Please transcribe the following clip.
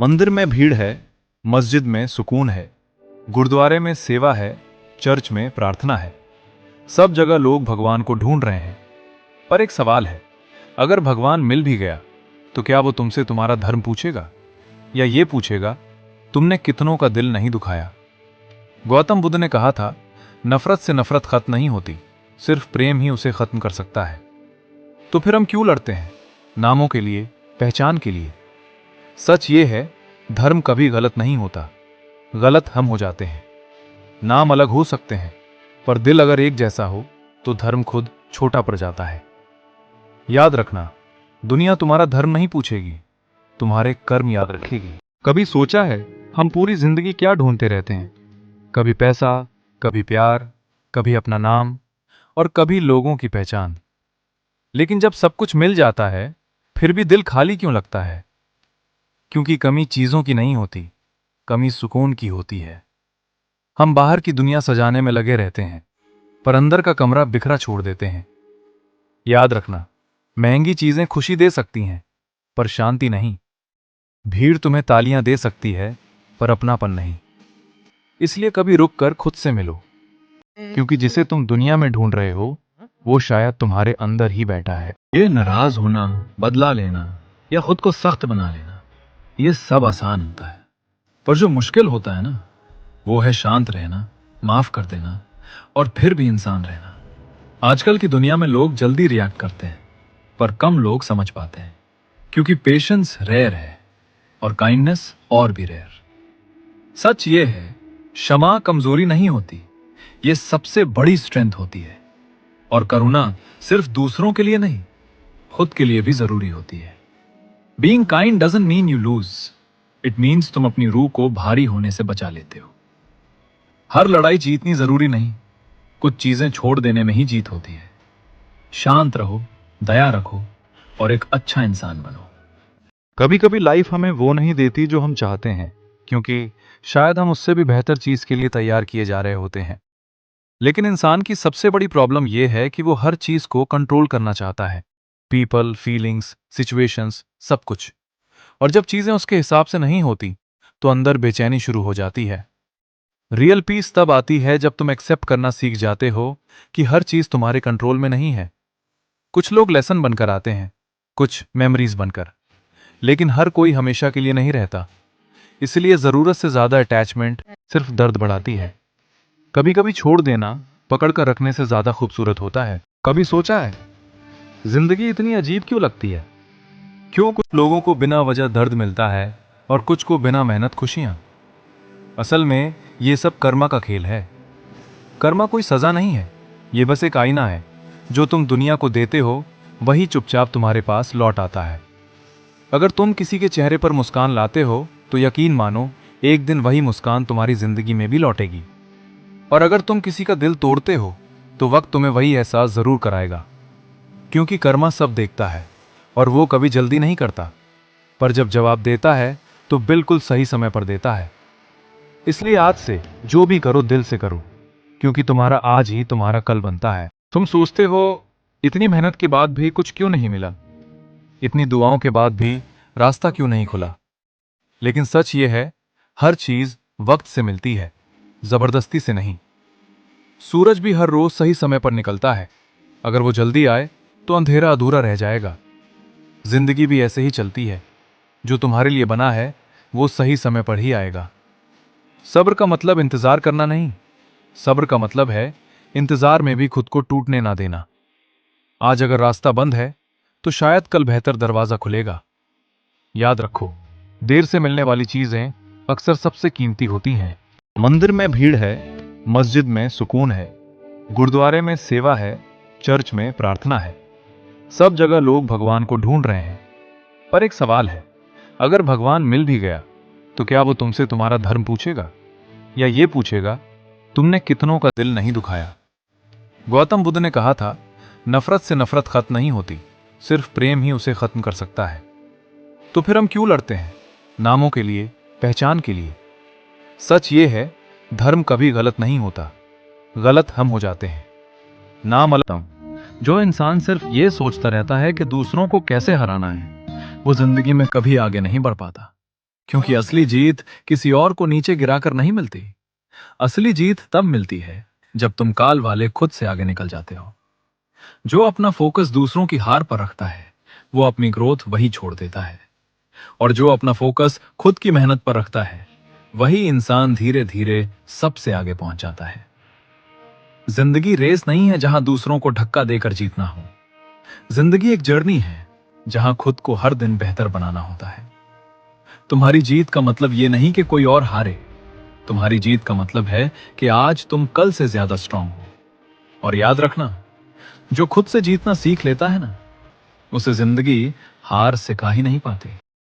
मंदिर में भीड़ है, मस्जिद में सुकून है, गुरुद्वारे में सेवा है, चर्च में प्रार्थना है। सब जगह लोग भगवान को ढूंढ रहे हैं। पर एक सवाल है, अगर भगवान मिल भी गया तो क्या वो तुमसे तुम्हारा धर्म पूछेगा, या ये पूछेगा तुमने कितनों का दिल नहीं दुखाया। गौतम बुद्ध ने कहा था, नफरत से नफरत खत्म नहीं होती, सिर्फ प्रेम ही उसे खत्म कर सकता है। तो फिर हम क्यों लड़ते हैं? नामों के लिए, पहचान के लिए। सच ये है, धर्म कभी गलत नहीं होता, गलत हम हो जाते हैं। नाम अलग हो सकते हैं, पर दिल अगर एक जैसा हो तो धर्म खुद छोटा पड़ जाता है। याद रखना, दुनिया तुम्हारा धर्म नहीं पूछेगी, तुम्हारे कर्म याद रखेगी। कभी सोचा है हम पूरी जिंदगी क्या ढूंढते रहते हैं? कभी पैसा, कभी प्यार, कभी अपना नाम, और कभी लोगों की पहचान। लेकिन जब सब कुछ मिल जाता है फिर भी दिल खाली क्यों लगता है? क्योंकि कमी चीजों की नहीं होती, कमी सुकून की होती है। हम बाहर की दुनिया सजाने में लगे रहते हैं, पर अंदर का कमरा बिखरा छोड़ देते हैं। याद रखना, महंगी चीजें खुशी दे सकती हैं, पर शांति नहीं। भीड़ तुम्हें तालियां दे सकती है, पर अपनापन नहीं। इसलिए कभी रुक कर खुद से मिलो, क्योंकि जिसे तुम दुनिया में ढूंढ रहे हो वो शायद तुम्हारे अंदर ही बैठा है। ये नाराज होना, बदला लेना या खुद को सख्त बना लेना, ये सब आसान होता है। पर जो मुश्किल होता है ना, वो है शांत रहना, माफ कर देना और फिर भी इंसान रहना। आजकल की दुनिया में लोग जल्दी रिएक्ट करते हैं, पर कम लोग समझ पाते हैं, क्योंकि पेशेंस रेयर है और काइंडनेस और भी रेयर। सच ये है, क्षमा कमजोरी नहीं होती, ये सबसे बड़ी स्ट्रेंथ होती है। और करुणा सिर्फ दूसरों के लिए नहीं, खुद के लिए भी जरूरी होती है। Being kind doesn't mean you lose, it means तुम अपनी रूह को भारी होने से बचा लेते हो। हर लड़ाई जीतनी जरूरी नहीं, कुछ चीजें छोड़ देने में ही जीत होती है। शांत रहो, दया रखो और एक अच्छा इंसान बनो। कभी कभी लाइफ हमें वो नहीं देती जो हम चाहते हैं, क्योंकि शायद हम उससे भी बेहतर चीज के लिए तैयार किए जा रहे होते हैं। लेकिन इंसान की सबसे बड़ी प्रॉब्लम यह है कि वो हर चीज को कंट्रोल करना चाहता है। पीपल, फीलिंग्स, सिचुएशंस, सब कुछ। और जब चीजें उसके हिसाब से नहीं होती तो अंदर बेचैनी शुरू हो जाती है। रियल पीस तब आती है जब तुम एक्सेप्ट करना सीख जाते हो कि हर चीज तुम्हारे कंट्रोल में नहीं है। कुछ लोग लेसन बनकर आते हैं, कुछ मेमोरीज बनकर, लेकिन हर कोई हमेशा के लिए नहीं रहता। इसलिए जरूरत से ज्यादा अटैचमेंट सिर्फ दर्द बढ़ाती है। कभी कभी छोड़ देना पकड़ कर रखने से ज्यादा खूबसूरत होता है। कभी सोचा है जिंदगी इतनी अजीब क्यों लगती है? क्यों कुछ लोगों को बिना वजह दर्द मिलता है और कुछ को बिना मेहनत खुशियां? असल में ये सब कर्मा का खेल है। कर्मा कोई सजा नहीं है, ये बस एक आईना है। जो तुम दुनिया को देते हो वही चुपचाप तुम्हारे पास लौट आता है। अगर तुम किसी के चेहरे पर मुस्कान लाते हो तो यकीन मानो एक दिन वही मुस्कान तुम्हारी जिंदगी में भी लौटेगी। और अगर तुम किसी का दिल तोड़ते हो तो वक्त तुम्हें वही एहसास जरूर कराएगा। क्योंकि कर्मा सब देखता है और वो कभी जल्दी नहीं करता, पर जब जवाब देता है तो बिल्कुल सही समय पर देता है। इसलिए आज से जो भी करो दिल से करो, क्योंकि तुम्हारा आज ही तुम्हारा कल बनता है। तुम सोचते हो इतनी मेहनत के बाद भी कुछ क्यों नहीं मिला, इतनी दुआओं के बाद भी रास्ता क्यों नहीं खुला। लेकिन सच ये है, हर चीज वक्त से मिलती है, जबरदस्ती से नहीं। सूरज भी हर रोज सही समय पर निकलता है, अगर वो जल्दी आए तो अंधेरा अधूरा रह जाएगा। जिंदगी भी ऐसे ही चलती है, जो तुम्हारे लिए बना है वो सही समय पर ही आएगा। सब्र का मतलब इंतजार करना नहीं, सब्र का मतलब है इंतजार में भी खुद को टूटने ना देना। आज अगर रास्ता बंद है तो शायद कल बेहतर दरवाजा खुलेगा। याद रखो, देर से मिलने वाली चीजें अक्सर सबसे कीमती होती हैं। मंदिर में भीड़ है, मस्जिद में सुकून है, गुरुद्वारे में सेवा है, चर्च में प्रार्थना है। सब जगह लोग भगवान को ढूंढ रहे हैं। पर एक सवाल है, अगर भगवान मिल भी गया तो क्या वो तुमसे तुम्हारा धर्म पूछेगा, या ये पूछेगा तुमने कितनों का दिल नहीं दुखाया। गौतम बुद्ध ने कहा था, नफरत से नफरत खत्म नहीं होती, सिर्फ प्रेम ही उसे खत्म कर सकता है। तो फिर हम क्यों लड़ते हैं? नामों के लिए, पहचान के लिए। सच ये है, धर्म कभी गलत नहीं होता, गलत हम हो जाते हैं। नाम अलग। जो इंसान सिर्फ ये सोचता रहता है कि दूसरों को कैसे हराना है, वो जिंदगी में कभी आगे नहीं बढ़ पाता। क्योंकि असली जीत किसी और को नीचे गिराकर नहीं मिलती। असली जीत तब मिलती है जब तुम काल वाले खुद से आगे निकल जाते हो। जो अपना फोकस दूसरों की हार पर रखता है वो अपनी ग्रोथ वही छोड़ देता है, और जो अपना फोकस खुद की मेहनत पर रखता है वही इंसान धीरे धीरे सबसे आगे पहुंच जाता है। जिंदगी रेस नहीं है जहां दूसरों को धक्का देकर जीतना हो। जिंदगी एक जर्नी है जहां खुद को हर दिन बेहतर बनाना होता है। तुम्हारी जीत का मतलब यह नहीं कि कोई और हारे। तुम्हारी जीत का मतलब है कि आज तुम कल से ज्यादा स्ट्रांग हो। और याद रखना, जो खुद से जीतना सीख लेता है ना, उसे जिंदगी हार सिखा ही नहीं पाती।